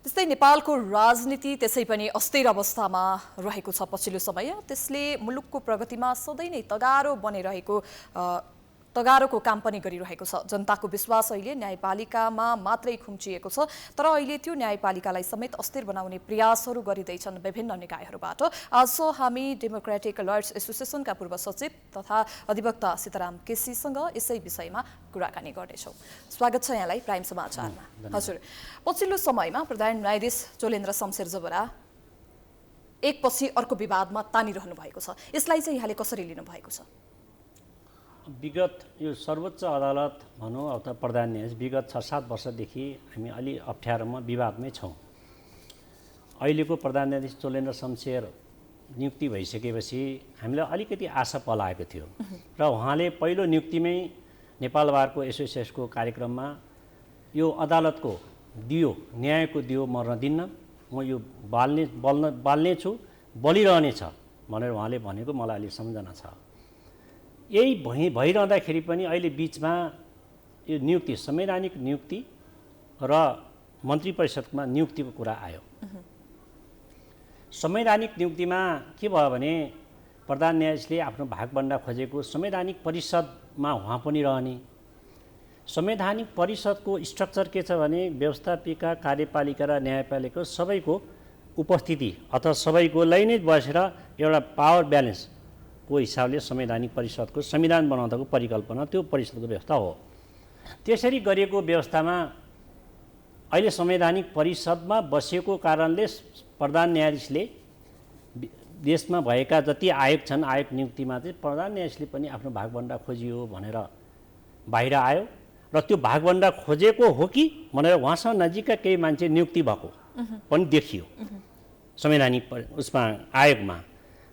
त्यस्तै नेपालको राजनीति त्यसै पनि अस्थिर अवस्थामा रहेको छ पछिल्लो समय। त्यसले मुलुकको प्रगतिमा सधैँ नै तगारोको काम पनि गरिरहेको छ। जनताको विश्वास अहिले न्यायपालिकामा मात्रै खुम्चिएको छ, तर अहिले त्यो न्यायपालिकालाई समेत अस्थिर बनाउने प्रयासहरू गरिँदैछन् विभिन्न निकायहरूबाट। आज हामी डेमोक्रेटिक लयर्स एसोसिएसनका पूर्व सचिव तथा अधिवक्ता सीताराम केसीसँग यसै विषयमा कुराकानी गर्नेछौँ। स्वागत छ यहाँलाई प्राइम समाचारमा। हजुर, पछिल्लो समयमा प्रधान न्यायाधीश चोलेन्द्र शमशेर जबरा एकपछि अर्को विवादमा तानिरहनु भएको छ। यसलाई चाहिँ यहाँले कसरी लिनुभएको छ? विगत यो सर्वोच्च अदालत भनौँ अथवा प्रधान न्यायाधीश विगत 6-7 वर्षदेखि हामी अलि अप्ठ्यारोमा विवादमै छौँ। अहिलेको प्रधान न्यायाधीश चोलेन्द्र शमशेर नियुक्ति भइसकेपछि हामीलाई अलिकति आशा पलाएको थियो र उहाँले पहिलो नियुक्तिमै नेपाल बारको एसोसिएसनको कार्यक्रममा यो अदालतको दियो, न्यायको दियो मर्न दिन्न, म यो बाल्ने छु, बलिरहनेछ भनेर उहाँले भनेको मलाई अलि सम्झना छ। यही भइरहँदाखेरि पनि अहिले बिचमा यो नियुक्ति, संवैधानिक नियुक्ति र मन्त्री परिषदमा नियुक्तिको कुरा आयो। संवैधानिक नियुक्तिमा के भयो भने प्रधान न्यायाधीशले आफ्नो भागभन्डा खोजेको संवैधानिक परिषदमा उहाँ पनि रहने। संवैधानिक परिषदको स्ट्रक्चर के छ भने व्यवस्थापिका, कार्यपालिका र न्यायपालिका सबैको उपस्थिति अथवा सबैकोलाई नै बसेर एउटा पावर ब्यालेन्स को हिसाबले संवैधानिक परिषदको संविधान बनाउँदाको परिकल्पना त्यो परिषदको व्यवस्था हो। त्यसरी गरिएको व्यवस्थामा अहिले संवैधानिक परिषदमा बसेको कारणले प्रधान न्यायाधीशले देशमा भएका जति आयोग छन्, आयोग नियुक्तिमा चाहिँ प्रधान न्यायाधीशले पनि आफ्नो भागभन्डा खोजियो भनेर बाहिर आयो र त्यो भागभन्डा खोजेको हो कि भनेर उहाँसँग नजिकका केही मान्छे नियुक्ति भएको पनि देखियो संवैधानिक उसमा आयोगमा।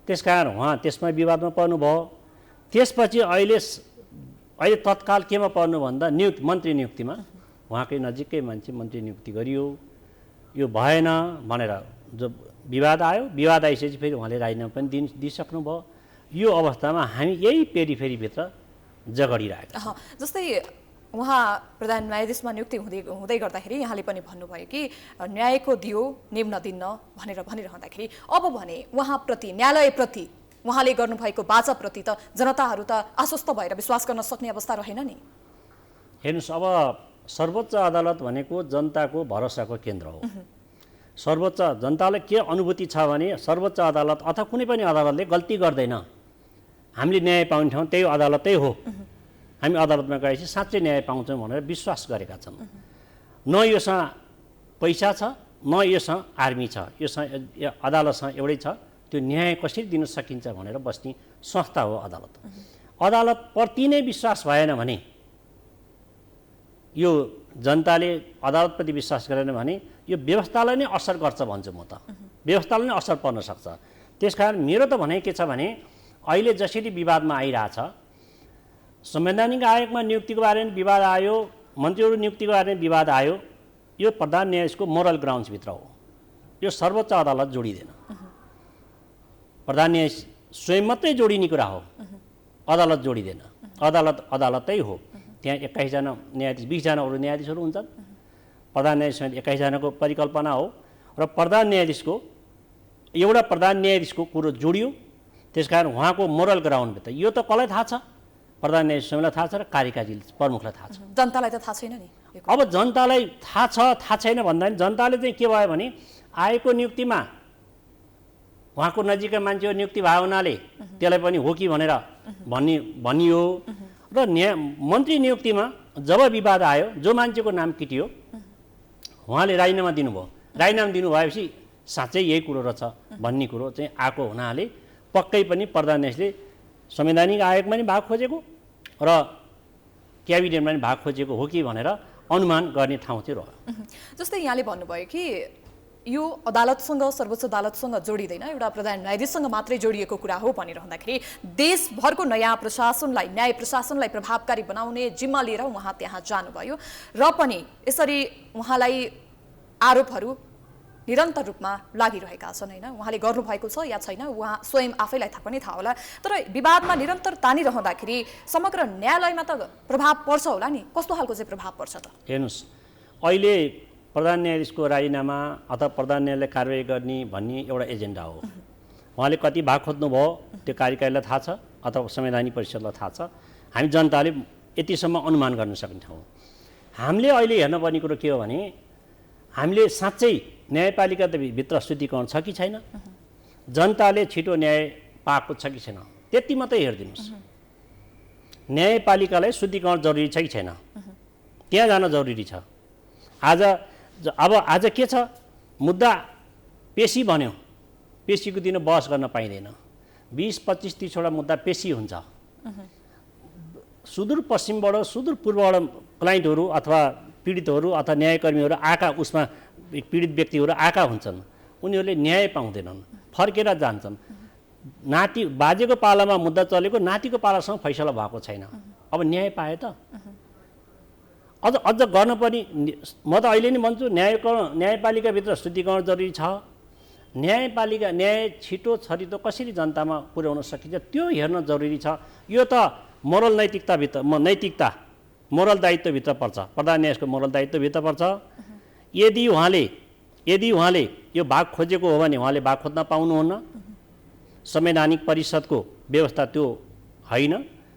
त्यसकारण उहाँ त्यसमा विवादमा पर्नुभयो। त्यसपछि अहिले तत्काल केमा पर्नु भन्दा मन्त्री नियुक्तिमा उहाँकै नजिकै मान्छे मन्त्री नियुक्ति गरियो। यो भएन भनेर जो विवाद आयो, विवाद आइसकेपछि फेरि उहाँले राजीनामा पनि दिइसक्नुभयो। यो अवस्थामा हामी यही पेरिफेरीभित्र जगडिरहेका छौँ। जस्तै उहाँ प्रधान न्यायाधीशमा नियुक्ति हुँदै गर्दाखेरि यहाँले पनि भन्नुभयो कि न्यायको दियो निम नदिन्न भनेर भनिरहँदाखेरि अब भने उहाँप्रति, न्यायालयप्रति उहाँले गर्नुभएको बाचाप्रति त जनताहरू त आश्वस्त भएर विश्वास गर्न सक्ने अवस्था रहेन नि। हेर्नुहोस्, अब सर्वोच्च अदालत भनेको जनताको भरोसाको केन्द्र हो। सर्वोच्च जनतालाई के अनुभूति छ भने सर्वोच्च अदालत अथवा कुनै पनि अदालतले गल्ती गर्दैन, हामीले न्याय पाउने ठाउँ त्यही अदालतै हो, हामी अदालतमा गएपछि साँच्चै न्याय पाउँछौँ भनेर विश्वास गरेका छन्। न योसँग पैसा छ, न योसँग आर्मी छ, योसँग अदालतसँग एउटै छ, त्यो न्याय कसरी दिन सकिन्छ भनेर बस्ने संस्था हो अदालत। अदालतप्रति नै विश्वास भएन भने, यो जनताले अदालतप्रति विश्वास गरेन भने यो व्यवस्थालाई नै असर गर्छ भन्छु म त। व्यवस्थालाई नै असर पर्न सक्छ। त्यसकारण मेरो त भनाइ के छ भने अहिले जसरी विवादमा आइरहेछ, संवैधानिक आयोगमा नियुक्तिको बारेमा विवाद आयो, मन्त्रीहरू नियुक्तिको बारेमा विवाद आयो, यो प्रधान न्यायाधीशको मोरल ग्राउन्ड्सभित्र हो। यो सर्वोच्च अदालत जोडिँदैन। प्रधान न्यायाधीश स्वयं मात्रै जोडिने कुरा हो, अदालत जोडिँदैन। अदालतै हो। त्यहाँ 21 जना न्यायाधीश, 20 जना अरू न्यायाधीशहरू हुन्छन्। प्रधान न्यायाधीश 21 जनाको परिकल्पना हो र प्रधान न्यायाधीशको कुरो जोडियो। त्यसकारण उहाँको मोरल ग्राउन्डभित्र यो त कसलाई थाहा छ? प्रधान न्यायाधीश स्वयंलाई थाहा छ र कार्यकारी प्रमुखलाई थाहा छ। जनतालाई त थाहा छैन नि। अब जनतालाई थाहा छ, थाहा छैन भन्दा पनि जनताले चाहिँ के भयो भने आएको नियुक्तिमा उहाँको नजिकका मान्छेहरू नियुक्ति भयो हुनाले त्यसलाई पनि हो कि भनेर भनियो र मन्त्री नियुक्तिमा जब विवाद आयो, जो मान्छेको नाम किटियो उहाँले राजीनामा दिनुभयो। राजीनामा दिनुभएपछि साँच्चै यही कुरो रहेछ भन्ने कुरो चाहिँ आएको हुनाले पक्कै पनि प्रधान न्यायाधीशले संवैधानिक आयोगमा नि भाग खोजेको र क्याबिनेटमा नि भाग खोजेको हो कि भनेर अनुमान गर्ने ठाउँ चाहिँ रह्यो। जस्तै यहाँले भन्नुभयो कि यो अदालतसँग, सर्वोच्च अदालतसँग जोडिँदैन, एउटा प्रधान न्यायाधीशसँग मात्रै जोडिएको कुरा हो भनिरहँदाखेरि देशभरको नयाँ प्रशासनलाई, न्याय प्रशासनलाई प्रभावकारी बनाउने जिम्मा लिएर उहाँ त्यहाँ जानुभयो र पनि यसरी उहाँलाई आरोपहरू निरन्तर रूपमा लागिरहेका छन् होइन। उहाँले गर्नुभएको छ या छैन उहाँ स्वयं आफैलाई पनि थाहा होला, तर विवादमा निरन्तर तानिरहँदाखेरि समग्र न्यायालयमा त प्रभाव पर्छ होला नि। कस्तो खालको चाहिँ प्रभाव पर्छ त? हेर्नुहोस्, अहिले प्रधान न्यायाधीशको राजीनामा अथवा प्रधान न्यायालयले कारवाही गर्ने भन्ने एउटा एजेन्डा हो। उहाँले कति भाग खोज्नुभयो त्यो कार्यकारीलाई थाहा छ अथवा संवैधानिक परिषदलाई थाहा छ। हामी जनताले यतिसम्म अनुमान गर्न सकिन्छौँ। हामीले अहिले हेर्नुपर्ने कुरो के हो भने हामीले साँच्चै न्यायपालिका भित्र शुद्धिकरण छ कि छैन, जनताले छिटो न्याय पाएको छ कि छैन, त्यति मात्रै हेरिदिनुहोस्। न्यायपालिकालाई शुद्धिकरण जरुरी छ कि छैन, त्यहाँ जान जरुरी छ। आज के छ, मुद्दा पेशी भन्यो, पेशीको दिन बहस गर्न पाइँदैन। 20-25 30वटा मुद्दा पेशी हुन्छ। सुदूरपश्चिमबाट सुदूरपूर्वबाट क्लाइन्टहरू अथवा पीडितहरू अथवा न्यायकर्मीहरू आएका उसमा पीडित व्यक्तिहरू आएका हुन्छन्। उनीहरूले न्याय पाउँदैनन्, फर्केर जान्छन्। बाजेको पालामा मुद्दा चलेको नातिको पालासम्म फैसला भएको छैन। अब न्याय पाए त अझ गर्नुपर्ने, म त अहिले नै भन्छु न्यायपालिकाभित्र शुद्धिकरण जरुरी छ। न्याय छिटो छरितो कसरी जनतामा पुर्याउन सकिन्छ त्यो हेर्न जरुरी छ। यो त मोरल मोरल दायित्वभित्र पर्छ, प्रधान न्यायाधीशको मोरल दायित्वभित्र पर्छ। यदि उहाँले यो भाग खोजेको हो भने उहाँले भाग खोज्न पाउनुहुन्न। संवैधानिक परिषदको व्यवस्था त्यो होइन,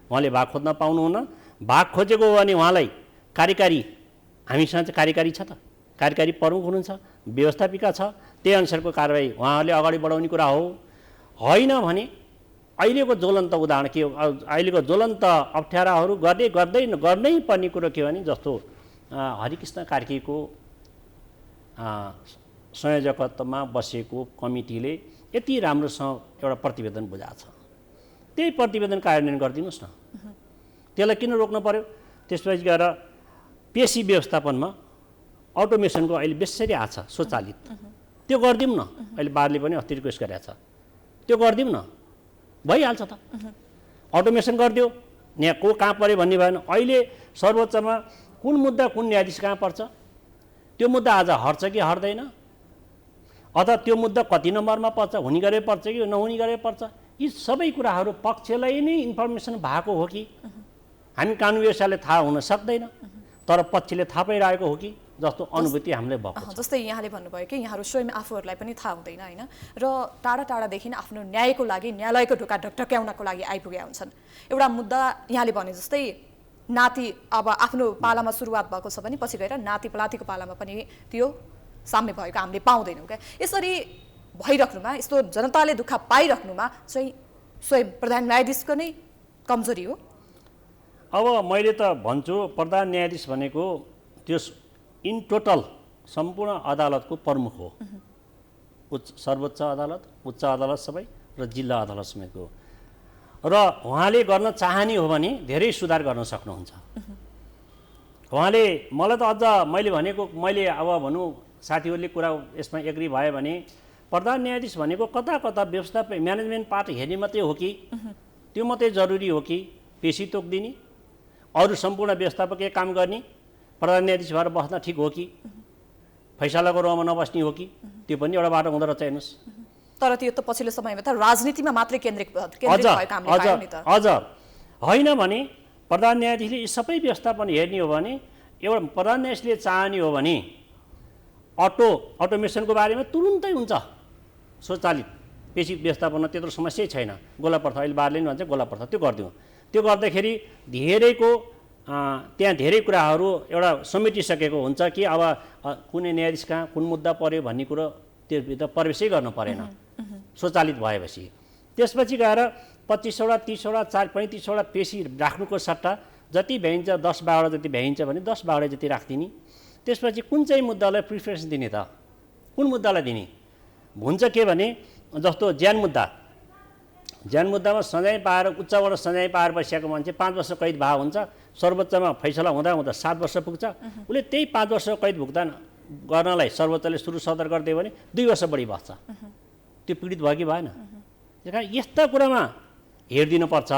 उहाँले भाग खोज्न पाउनुहुन्न। भाग खोजेको हो भने उहाँलाई कार्यकारी, हामीसँग चाहिँ कार्यकारी छ त, कार्यकारी प्रमुख हुनुहुन्छ, व्यवस्थापिका छ, त्यही अनुसारको कारबाही उहाँहरूले अगाडि बढाउने कुरा हो। होइन भने अहिलेको ज्वलन्त उदाहरण के हो, अहिलेको ज्वलन्त अप्ठ्याराहरू गर्नै पर्ने कुरो के हो भने जस्तो हरिकृष्ण कार्कीको संयोजकत्वमा बसेको कमिटीले यति राम्रोसँग एउटा प्रतिवेदन बुझाएको छ, त्यही प्रतिवेदन कार्यान्वयन गरिदिनुहोस् न। त्यसलाई किन रोक्नु पर्यो? त्यसपछि गएर पेशी व्यवस्थापनमा अटोमेसनको अहिले बेसरी आएको छ स्वचालित, त्यो गरिदिउँ न। अहिले बारले पनि अस्ति रिक्वेस्ट गरेको छ, त्यो गरिदिउँ न, भइहाल्छ त। अटोमेसन गरिदियो, को कहाँ पऱ्यो भन्ने भएन। अहिले सर्वोच्चमा कुन मुद्दा कुन न्यायाधीश कहाँ पर्छ, त्यो मुद्दा आज हट्छ कि हट्दैन, अथवा त्यो मुद्दा कति नम्बरमा पर्छ, हुने गरे पर्छ कि नहुने गरे पर्छ, यी सबै कुराहरू पक्षलाई नै इन्फर्मेसन भएको हो कि हामी कानुन व्यवस्थाले थाहा हुन सक्दैन, तर पक्षले थाहा पाइरहेको हो कि जस्तो अनुभूति हामीले भएको छ। जस्तै यहाँले भन्नुभयो कि यहाँहरू स्वयं आफूहरूलाई पनि थाहा हुँदैन होइन, र टाढा टाढादेखि आफ्नो न्यायको लागि न्यायालयको ढोका ढकढक्याउनको लागि आइपुगेका हुन्छन्। एउटा मुद्दा यहाँले भने जस्तै नाति अब आफ्नो पालामा सुरुवात भएको छ भने पछि गएर नाति पलातीको पालामा पनि त्यो साम्य भएको हामीले पाउँदैनौँ क्या। यसरी भइराख्नुमा, यस्तो जनताले दुःख पाइराख्नुमा चाहिँ स्वयं प्रधान न्यायाधीशको नै कमजोरी हो। अब मैले त भन्छु प्रधान न्यायाधीश भनेको त्यो इन टोटल सम्पूर्ण अदालतको प्रमुख हो। सर्वोच्च अदालत, उच्च अदालत सबै र जिल्ला अदालत समेतको। र उहाँले गर्न चाहने हो भने धेरै सुधार गर्न सक्नुहुन्छ। उहाँले मलाई त अझ मैले अब भनौँ साथीहरूले कुरा यसमा एग्री भयो भने प्रधान न्यायाधीश भनेको कता कता व्यवस्था म्यानेजमेन्ट पार्ट हेर्ने मात्रै हो कि त्यो मात्रै जरुरी हो कि पेशी तोक्दिने, अरू सम्पूर्ण व्यवस्थापकीय काम गर्ने, प्रधान न्यायाधीश भएर बस्न ठिक हो कि फैसलाको रोमा नबस्ने हो कि, त्यो पनि एउटा बाटो हुँदो रहेछ हेर्नुहोस्। तर त्यो त पछिल्लो समयमा त राजनीतिमा मात्रै केन्द्रित भएको हामीले पायौँ नि त। अझ होइन भने प्रधान न्यायाधीशले यी सबै व्यवस्थापन हेर्ने हो भने, एउटा प्रधान न्यायाधीशले चाहने हो भने अटोमेसनको बारेमा तुरुन्तै हुन्छ स्वचालित पेशी व्यवस्थापनमा, त्यत्रो समस्या छैन। गोलापर्थ अहिले बारले नि भन्छ गोलापर्थ, त्यो गरिदिउँ। त्यो गर्दाखेरि धेरैको त्यहाँ धेरै कुराहरू एउटा समेटिसकेको हुन्छ कि अब कुनै न्यायाधीश कहाँ कुन मुद्दा पर्यो भन्ने कुरो त्योभित्र प्रवेशै गर्नु परेन स्वचालित भएपछि। त्यसपछि गएर 25वटा 30वटा 35वटा पेशी राख्नुको सट्टा जति भ्याइन्छ 10-12 जति भ्याइन्छ भने 10-12 जति राखिदिने। त्यसपछि कुन चाहिँ मुद्दालाई प्रिफरेन्स दिने त, कुन मुद्दालाई दिने हुन्छ के भने जस्तो ज्यान मुद्दामा सजाय पाएर उच्चबाट सजाय पाएर बसिएको मान्छे 5 वर्ष कैद भए हुन्छ, सर्वोच्चमा फैसला हुँदा 7 वर्ष पुग्छ, उसले त्यही 5 वर्ष कैद भुक्तान गर्नलाई सर्वोच्चले सुरु सदर गरिदियो भने 2 वर्ष बढी बस्छ, त्यो पीडित भयो कि भएन। त्यही कारण यस्ता कुरामा हेरिदिनुपर्छ।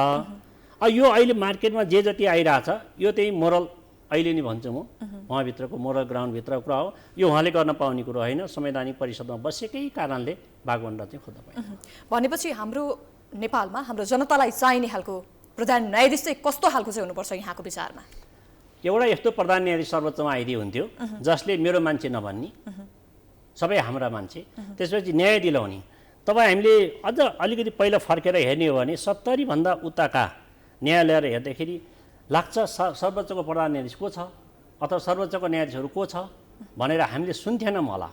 यो अहिले मार्केटमा जे जति आइरहेछ यो त्यही मोरल, अहिले नि भन्छु म उहाँभित्रको मोरल ग्राउन्डभित्रको कुरा हो। यो उहाँले गर्न पाउने कुरो होइन, संवैधानिक परिषदमा बसेकै कारणले भागवण्डा चाहिँ खोज्न पाइन्छ। भनेपछि हाम्रो नेपालमा हाम्रो जनतालाई चाहिने खालको प्रधान न्यायाधीश चाहिँ कस्तो खालको चाहिँ हुनुपर्छ यहाँको विचारमा? एउटा यस्तो प्रधान न्यायाधीश सर्वोच्चमा आइदिए हुन्थ्यो जसले मेरो मान्छे नभन्ने, सबै हाम्रा मान्छे, त्यसपछि न्याय दिलाउने। तपाईँ हामीले अझ अलिकति पहिला फर्केर हेर्ने हो भने 70 भन्दा उताका न्यायालयहरू हेर्दाखेरि लाग्छ सर्वोच्चको प्रधान न्यायाधीश को छ अथवा सर्वोच्चको न्यायाधीशहरू को छ भनेर हामीले सुन्थेनौँ होला।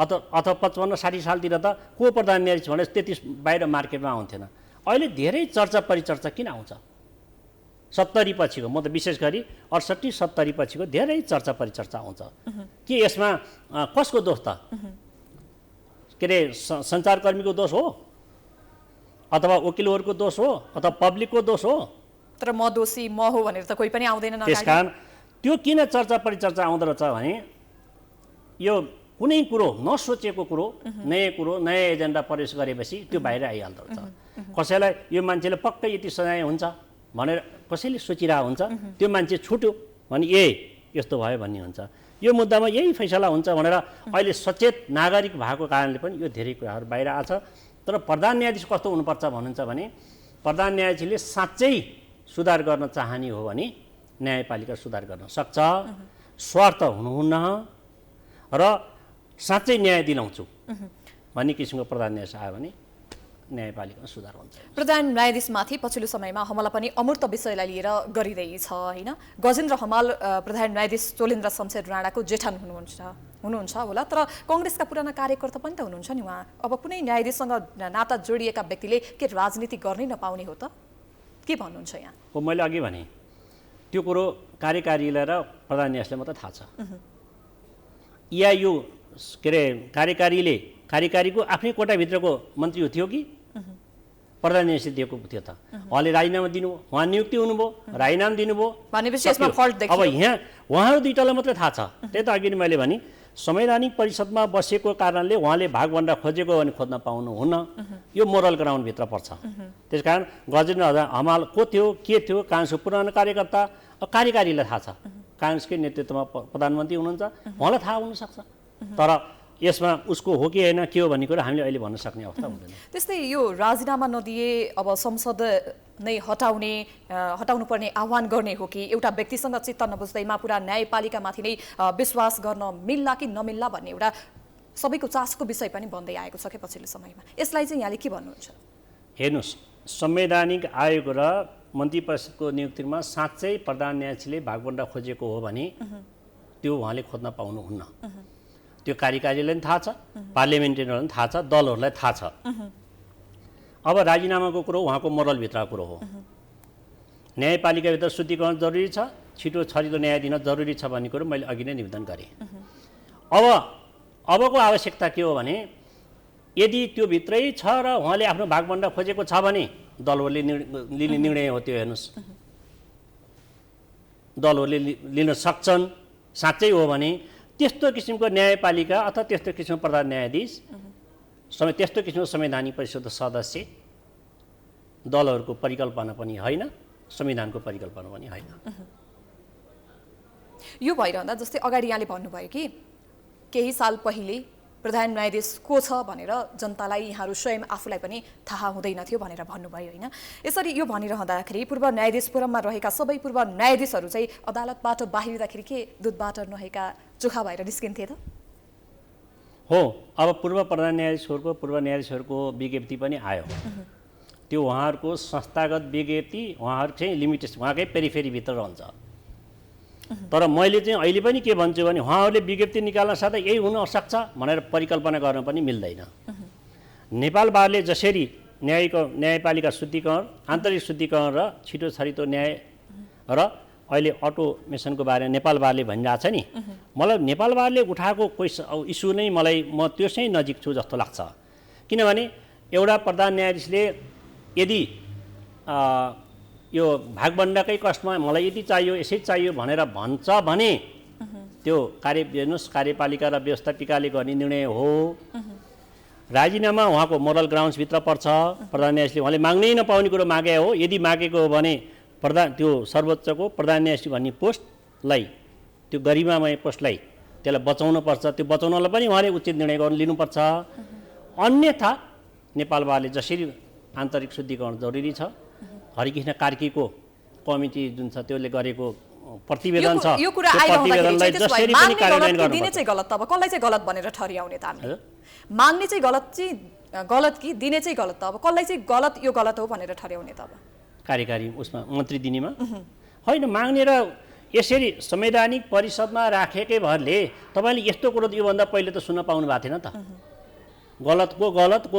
अथवा 55-60 सालतिर त को प्रधान न्यायाधीश भनेर त्यति बाहिर मार्केटमा आउँथेन। अहिले धेरै चर्चा परिचर्चा किन आउँछ? 70 पछिको, म त विशेष गरी 68-70 पछिको धेरै चर्चा परिचर्चा आउँछ। के यसमा कसको दोष त? के अरे सञ्चारकर्मीको दोष हो अथवा वकिलहरूको दोष हो अथवा पब्लिकको दोष हो? तर म दोषी म हो भनेर त कोही पनि आउँदैन। त्यसकारण त्यो किन चर्चा परिचर्चा आउँदो रहेछ भने यो कुनै कुरो नसोचेको कुरो, नयाँ एजेन्डा प्रवेश गरेपछि त्यो बाहिर आइहाल्दो रहेछ। कसैलाई यो मान्छेले पक्कै यति सजाय हुन्छ भनेर कसैले सोचिरहेको हुन्छ, त्यो मान्छे छुट्यो भने यस्तो भयो भन्ने हुन्छ। यो मुद्दामा यही फैसला हुन्छ भनेर अहिले सचेत नागरिक भएको कारणले पनि यो धेरै कुराहरू बाहिर आछ। तर प्रधान न्यायाधीश कस्तो हुनुपर्छ भन्नुहुन्छ भने प्रधान न्यायाधीशले साँच्चै सुधार गर्न चाहने हो भने न्यायपालिका सुधार गर्न सक्छ, स्वार्थ हुनुहुन्न र साँच्चै न्याय दिलाउँछु भन्ने किसिमको प्रधान न्यायाधीश आयो भने न्यायपालिकामा सुधार हुन्छ। प्रधान न्यायाधीशमाथि पछिल्लो समयमा हमला पनि अमूर्त विषयलाई लिएर गरिरहेछ होइन? गजेन्द्र हमाल प्रधान न्यायाधीश चोलेन्द्र शमशेर राणाको जेठान हुनुहुन्छ होला, तर कङ्ग्रेसका पुराना कार्यकर्ता पनि त हुनुहुन्छ नि उहाँ। अब कुनै न्यायाधीशसँग नाता जोडिएका व्यक्तिले के राजनीति गर्नै नपाउने हो त? के भन्नुहुन्छ यहाँ? मैले अघि भने त्यो कुरो कार्यकारीलाई र प्रधान न्यायाधीशलाई मात्रै थाहा छ। या यो के अरे कार्यकारीको आफ्नै कोटाभित्रको मन्त्री थियो कि प्रधान न्यायाधीशले दिएको थियो त? उहाँले राजीनामा दिनुभयो, उहाँ नियुक्ति हुनुभयो, राजीनामा दिनुभयो भनेपछि यसमा फल्ट देखियो। अब यहाँ उहाँहरू दुईटालाई मात्रै थाहा छ। त्यही त अघि नै मैले भने संवैधानिक परिषदमा बसेको कारणले उहाँले भागभन्डा खोजेको भने खोज्न पाउनुहुन्न, यो मोरल ग्राउन्डभित्र पर्छ। त्यसकारण गजेन्द्र हमाल को थियो, के थियो, काङ्ग्रेसको पुरानो कार्यकर्ता, कार्यकारीलाई थाहा छ। काङ्ग्रेसकै नेतृत्वमा प्रधानमन्त्री हुनुहुन्छ, उहाँलाई थाहा हुनसक्छ। तर यसमा उसको हो कि होइन के हो भन्ने कुरा हामीले अहिले भन्न सक्ने अवस्था हुँदैन। त्यस्तै यो राजीनामा नदिए अब संसद नै हटाउनु पर्ने आह्वान गर्ने हो कि एउटा व्यक्तिसँग चित्त नबुझ्दैमा पुरा न्यायपालिकामाथि नै विश्वास गर्न मिल्ला कि नमिल्ला भन्ने एउटा सबैको चासोको विषय पनि बन्दै आएको छ के पछिल्लो समयमा? यसलाई चाहिँ यहाँले के भन्नुहुन्छ? हेर्नुहोस्, संवैधानिक आयोग र मन्त्री परिषदको नियुक्तिमा साँच्चै प्रधान न्यायाधीशले भागभन्डा खोजेको हो भने त्यो उहाँले खोज्न पाउनुहुन्न। त्यो कार्यकारीलाई पनि थाहा छ, पार्लियामेन्टेरीहरूलाई पनि थाहा छ, दलहरूलाई थाहा छ। अब राजीनामाको कुरो उहाँको मोरलभित्रको कुरो हो। न्यायपालिकाभित्र शुद्धिकरण जरुरी छ, छिटो छरितो न्याय दिन जरुरी छ भन्ने कुरो मैले अघि नै निवेदन गरेँ। अबको आवश्यकता के हो भने यदि त्यो भित्रै छ र उहाँले आफ्नो भागभन्डा खोजेको छ भने दलहरूले लिने निर्णय हो त्यो। हेर्नुहोस्, दलहरूले लिन सक्छन्। साँच्चै हो भने त्यस्तो किसिमको न्यायपालिका अथवा त्यस्तो किसिमको प्रधान न्यायाधीश त्यस्तो किसिमको संवैधानिक परिषदको सदस्य दलहरूको परिकल्पना पनि होइन, संविधानको परिकल्पना पनि होइन। यो भइरहँदा जस्तै अगाडि यहाँले भन्नुभयो कि केही साल पहिले प्रधान न्यायाधीश को छ भनेर जनतालाई यहाँहरू स्वयं आफूलाई पनि थाहा हुँदैन थियो भनेर भन्नुभयो होइन? यसरी यो भनिरहँदाखेरि पूर्व न्यायाधीश फोरममा रहेका सबै पूर्व न्यायाधीशहरू चाहिँ अदालतबाट बाहिरिँदाखेरि के दुधबाट नहेका चोखा भएर निस्किन्थे त? हो, अब पूर्व न्यायाधीशहरूको विज्ञप्ति पनि आयो। त्यो उहाँहरूको संस्थागत विज्ञप्ति उहाँहरू चाहिँ लिमिटेसन उहाँकै पेरिफेरीभित्र रहन्छ। तर मैले चाहिँ अहिले पनि के भन्छु भने उहाँहरूले विज्ञप्ति निकाल्न साथै यही हुनसक्छ भनेर परिकल्पना गर्न पनि मिल्दैन। नेपाल बारले जसरी न्यायपालिका शुद्धिकरण, आन्तरिक शुद्धिकरण र छिटो छरितो न्याय र अहिले अटोमेसनको बारेमा नेपाल बारले भनिरहेछ नि, मलाई नेपाल बारले उठाएको इस्यु नै म त्यो चाहिँ नजिक छु जस्तो लाग्छ। किनभने एउटा प्रधान न्यायाधीशले यदि यो भागभन्डाकै कष्टमा मलाई यति चाहियो यसै चाहियो भनेर भन्छ भने त्यो कार्यपालिका र व्यवस्थापिकाले गर्ने निर्णय हो। राजीनामा उहाँको मोरल ग्राउन्ड्सभित्र पर्छ। प्रधान न्यायाधीशले उहाँले माग्नै नपाउने कुरो मागे हो। यदि मागेको हो भने त्यो सर्वोच्चको प्रधान न्यायाधीश भन्ने पोस्टलाई, त्यो गरिमामय पोस्टलाई त्यसलाई बचाउनुपर्छ। त्यो बचाउनलाई पनि उहाँले उचित निर्णय लिनुपर्छ। अन्यथा नेपाल बारले जसरी आन्तरिक शुद्धिकरण जरुरी छ, हरिकृष्ण कार्कीको कमिटी जुन छ त्यसले गरेको प्रतिवेदन छ यो कुरा त्यो आइरहँदाखेरि प्रतिवेदनलाई चाहिँ त्यसो भए जसरी पनि कार्यान्वयन माग्ने गलत कि दिने गर्नुपर्छ। चाहिँ गलत, त अब कसलाई चाहिँ गलत भनेर ठहर्याउने त हामीले? हजुर। माग्ने चाहिँ गलत कि दिने चाहिँ गलत, त अब कसलाई चाहिँ गलत यो गलत हो भनेर ठहर्याउने त अब? कार्यकारी उसमा मन्त्री दिनेमा होइन, माग्ने र यसरी संवैधानिक परिषदमा राखेकै भरले तपाईँले यस्तो कुरो योभन्दा पहिले त सुन्न पाउनु भएको थिएन त। गलत को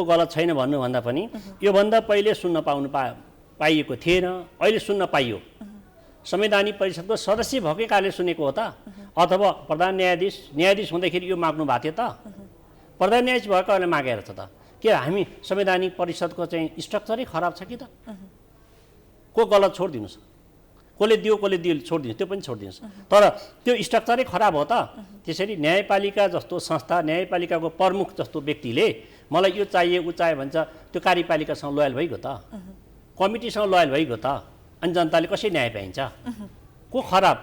गलत छैन भन्नुभन्दा पनि योभन्दा पहिले सुन्न पाइएको थिएन, अहिले सुन्न पाइयो। संवैधानिक परिषदको सदस्य भएकै कारणले सुनेको हो त, अथवा प्रधान न्यायाधीश हुँदाखेरि यो माग्नु भएको थियो त? प्रधान न्यायाधीश भएको कारणले मागेर छ त? के हामी संवैधानिक परिषदको चाहिँ स्ट्रक्चरै खराब छ कि त? को गलत छोडिदिनुहोस्, कसले दियो कसले दियो छोडिदिनुहोस्, त्यो पनि छोडिदिनुहोस्, तर त्यो स्ट्रक्चरै खराब हो त। त्यसरी न्यायपालिका जस्तो संस्था, न्यायपालिकाको प्रमुख जस्तो व्यक्तिले मलाई यो चाहिए ऊ चाहिए भन्छ, त्यो कार्यपालिकासँग लोयल भइगयो त, कमिटीसँग लोयल भइगयो त, अनि जनताले कसरी न्याय पाइन्छ? को खराब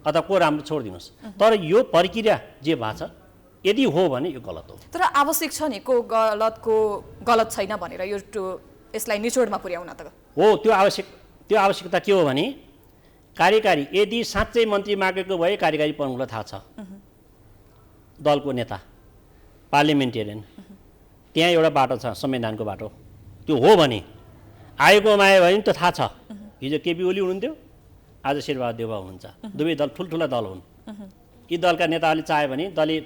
अथवा को राम्रो छोडिदिनुहोस्, तर यो प्रक्रिया जे भएको छ यदि हो भने यो गलत हो। तर आवश्यक छ नि को गलत छैन भनेर यसलाई निचोडमा पुर्याउन त हो। त्यो आवश्यकता के हो भने कार्यकारी यदि साँच्चै मन्त्री मागेको भए कार्यकारी प्रमुखलाई थाहा छ, दलको नेता, पार्लिमेन्टेरियन, त्यहाँ एउटा बाटो छ संविधानको बाटो, त्यो हो भने आएको माया भयो भने त्यो थाहा छ। हिजो केपी ओली हुनुहुन्थ्यो, आज शेरबहादुर देउवा हुनुहुन्छ, दुवै दल ठुल्ठुला दल हुन्। यी दलका नेताहरूले चाह्यो भने दलले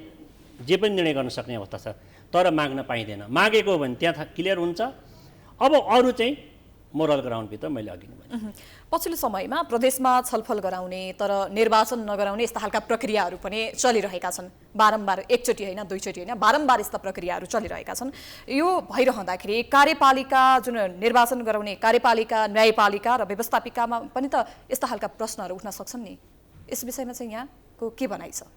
जे पनि निर्णय गर्न सक्ने अवस्था छ, तर माग्न पाइँदैन। मागेको हो भने त्यहाँ क्लियर हुन्छ। अब अरू चाहिँ मोरल ग्राउन्डभित्र मैले अघि नै भने पछिल्लो समयमा प्रदेशमा छलफल गराउने तर निर्वाचन नगराउने यस्ता खालका प्रक्रियाहरू पनि चलिरहेका छन्। बारम्बार, एकचोटि होइन दुईचोटि होइन, बारम्बार यस्ता प्रक्रियाहरू चलिरहेका छन्। यो भइरहँदाखेरि कार्यपालिका जुन निर्वाचन गराउने कार्यपालिका, न्यायपालिका र व्यवस्थापिकामा पनि त यस्ता खालका प्रश्नहरू उठ्न सक्छन् नि। यस विषयमा चाहिँ यहाँको के भनाइ छ?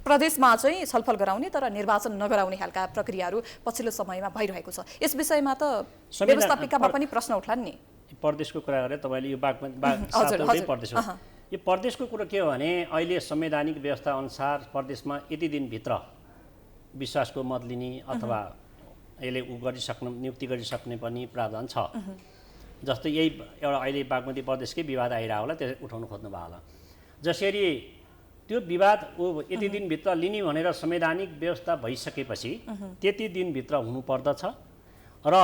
प्रदेशमा चाहिँ छलफल गराउने तर निर्वाचन नगराउने खालका प्रक्रियाहरू पछिल्लो समयमा भइरहेको छ। यस विषयमा त व्यवस्थापिकामा पनि प्रश्न उठ्लान् नि। प्रदेशको कुरा गरेर तपाईँले यो प्रदेश हो। यो प्रदेशको कुरो के हो भने अहिले संवैधानिक व्यवस्था अनुसार प्रदेशमा यति दिनभित्र विश्वासको मत लिने अथवा यसले नियुक्ति गरिसक्ने पनि प्रावधान छ। जस्तै यही एउटा अहिले बागमती प्रदेशकै विवाद आइरहेको होला, त्यसले उठाउनु खोज्नु भयो होला। जसरी त्यो विवाद यति दिनभित्र लिने भनेर संवैधानिक व्यवस्था भइसकेपछि त्यति दिनभित्र हुनुपर्दछ। र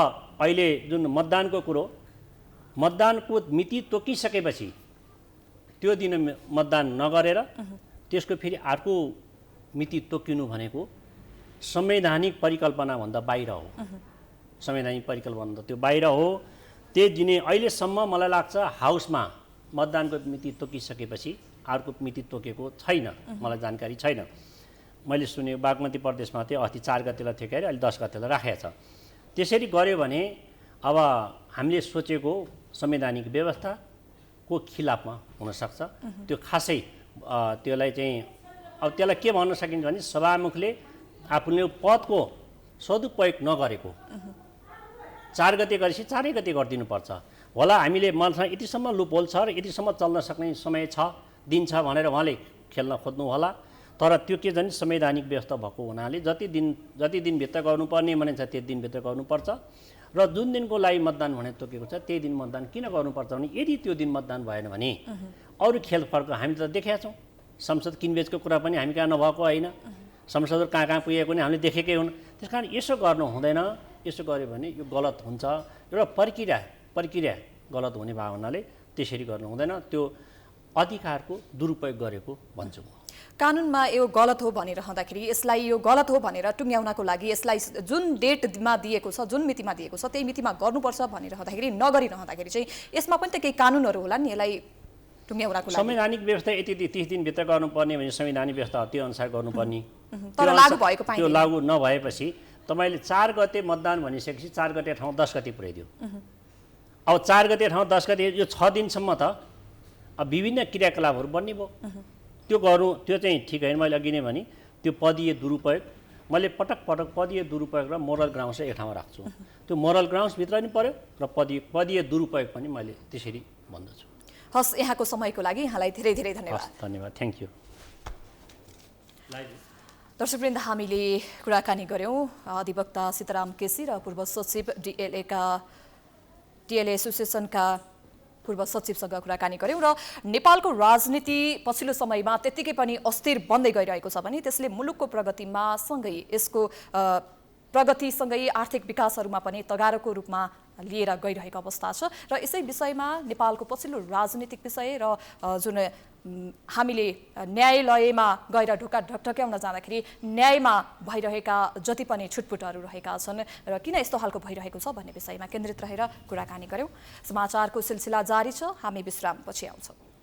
अहिले जुन मतदानको कुरो, मतदानको मिति तोकिसकेपछि त्यो दिन मतदान नगरेर त्यसको फेरि अर्को मिति तोकिनु भनेको संवैधानिक परिकल्पनाभन्दा बाहिर हो। संवैधानिक परिकल्पना त्यो बाहिर हो। त्यही दिने अहिलेसम्म मलाई लाग्छ हाउसमा मतदानको मिति तोकिसकेपछि अर्को मिति तोकेको छैन, मलाई जानकारी छैन। मैले सुने बागमती प्रदेशमा चाहिँ अस्ति 4 गतेलाई थियो के अरे, अहिले 10 गतेलाई राखेको छ। त्यसरी गर्यो भने अब हामीले सोचेको संवैधानिक व्यवस्थाको खिलाफमा हुनसक्छ। त्यो खासै त्यसलाई चाहिँ अब त्यसलाई के भन्न सकिन्छ भने सभामुखले आफूले पदको सदुपयोग नगरेको 4 गते गरेपछि 4 गते गरिदिनुपर्छ होला। हामीले मसँग यतिसम्म लुपहोल छ र यतिसम्म चल्न सक्ने समय छ, दिन छ भनेर उहाँले खेल्न खोज्नु होला। तर त्यो के जाने संवैधानिक व्यवस्था भएको हुनाले जति दिनभित्र गर्नुपर्ने भनेको छ त्यति दिनभित्र गर्नुपर्छ। र जुन दिनको लागि मतदान भने तोकेको छ त्यही दिन मतदान किन गर्नुपर्छ भने यदि त्यो दिन मतदान भएन भने अरू खेल फर्क हामी त देखेका छौँ। संसद किनबेचको कुरा पनि हामी कहाँ नभएको होइन, संसदहरू कहाँ कहाँ पुगेको पनि हामीले देखेकै हुन्। त्यस कारण यसो गर्नु हुँदैन। यसो गर्यो भने यो गलत हुन्छ। एउटा प्रक्रिया गलत हुने भावनाले त्यसरी गर्नु हुँदैन। त्यो अधिकारको दुरुपयोग गरेको भन्छु। कानुनमा यो गलत हो भनिरहँदाखेरि यसलाई यो गलत हो भनेर टुङ्ग्याउनको लागि यसलाई जुन डेटमा दिएको छ, जुन मितिमा दिएको छ त्यही मितिमा गर्नुपर्छ भनिरहँदाखेरि नगरिरहँदाखेरि चाहिँ यसमा पनि त केही कानुनहरू होला नि यसलाई टुङ्ग्याउनको लागि। संवैधानिक व्यवस्था यति 30 दिनभित्र गर्नुपर्ने भने संवैधानिक व्यवस्था त्यो अनुसार गर्नुपर्ने। तर लागू भएको पाइन्छ। त्यो लागू नभएपछि तपाईँले 4 गते मतदान भनिसकेपछि 4 गते ठाउँ 10 गते पुर्याइदियो। अब 4 गते ठाउँ 10 गते यो 6 दिनसम्म त अब विभिन्न क्रियाकलापहरू बन्ने भयो। त्यो गर्नु त्यो चाहिँ ठिक होइन। मैले अघि नै भने त्यो पदीय दुरुपयोग, मैले पटक पदीय दुरुपयोग र मोरल ग्राउन्ड्स एक ठाउँमा राख्छु। त्यो मोरल ग्राउन्ड्सभित्र पनि पर्यो र पदीय दुरुपयोग पनि मैले त्यसरी भन्दछु। हस्, यहाँको समयको लागि यहाँलाई धेरै धेरै धन्यवाद। धन्यवाद, थ्याङ्क यू। दर्शकवृन्द, हामीले कुराकानी गऱ्यौँ अधिवक्ता सीताराम केसी र पूर्व सचिव डिएलए एसोसिएसनका पूर्व सचिवसँग कुराकानी गर्यौं र नेपालको राजनीति पछिल्लो समयमा त्यत्तिकै पनि अस्थिर बन्दै गइरहेको छ भने त्यसले मुलुकको प्रगतिमा सँगै यसको प्रगतिसँगै आर्थिक विकासहरूमा पनि तगारोको रूपमा लिएर गइरहेको अवस्था छ र यसै विषयमा नेपालको पछिल्लो राजनीतिक विषय र जुन हामीले न्यायालयमा गएर ढोका ढकढक्याउन जाँदाखेरि न्यायमा भइरहेका जति पनि छुटपुटहरू रहेका छन् र किन यस्तो खालको भइरहेको छ भन्ने विषयमा केन्द्रित रहेर कुराकानी गर्यौं। समाचारको सिलसिला जारी छ, हामी विश्रामपछि आउँछौं।